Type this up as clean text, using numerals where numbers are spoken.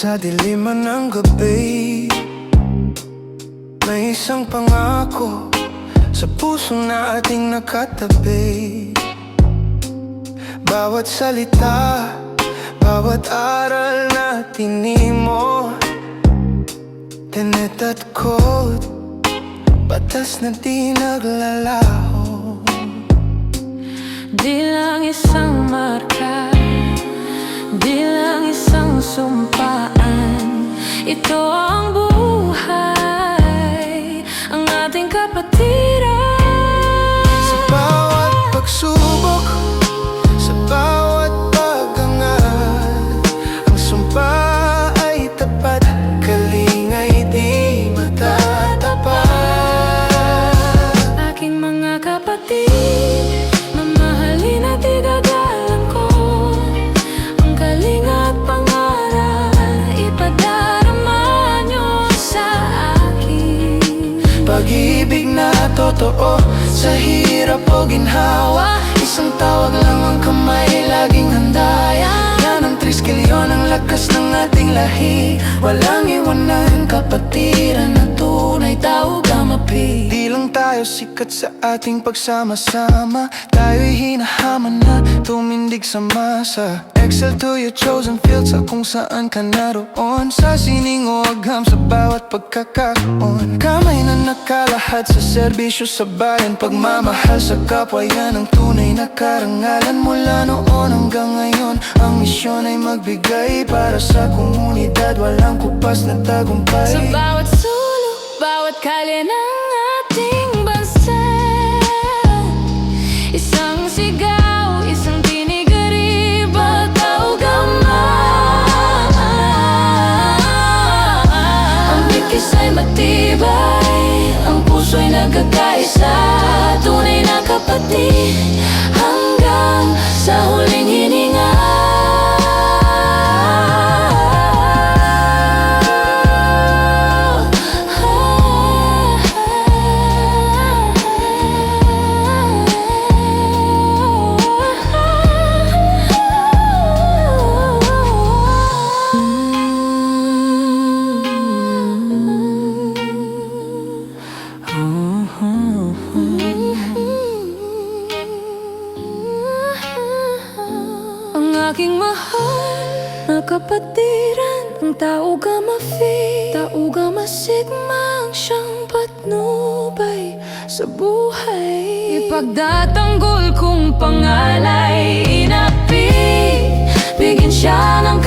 Sa diliman ng gabi, may isang pangako sa puso na ating nakatabi. Bawat salita, bawat aral na tinimo, tenet at code, batas na di naglalaho. Di lang isang marka, di lang isang sumpaan. Ito ang buhay, ang ating kapatiran. Sa bawat pagsubok, sa bawat pag-angat, ang sumpa ay tapat, kalingay di matatapat. Aking mga kapatid, mamahalin at igagalang ko ang kalinga at pangaral, ipadarama nyo sa akin. Pag-ibig na totoo, sa hirap o ginhawa, isang tawag lang ang kamay, laging handa. Yan ang triskilyon, ang lakas ng ating lahi. Walang iwanan, kapatiran na tunay, tao gamapi. Di lang tayo sikat sa ating pagsama-sama, tayo'y hinahaman na tumindig sa masa. Excel to your chosen field, sa kung saan ka naroon, sa sining o agham, sa bawat pagkakataon. Kamay na nakalahad sa serbisyo sa bayan, pagmamahal sa kapwa, yan ang tunay na karangalan. Mula noon hanggang ngayon, ang misyon ay magbigay para sa komunidad, walang kupas na tagumpay. Sa bawat sulok, bawat kalye ng ating bansa, isang sigaw, isang tinig, ariba, tao gama. Ang bigkis ay matibay, ang puso'y nagkakaisa, tunay na kapatid, hanggang sa huling hininga. Ang aking mahal na kapatiran, ang tao gamafi, tao gamasigmang siyang patnubay sa buhay. Ipagdatanggol kung pangalay inapi, bigyan siya ng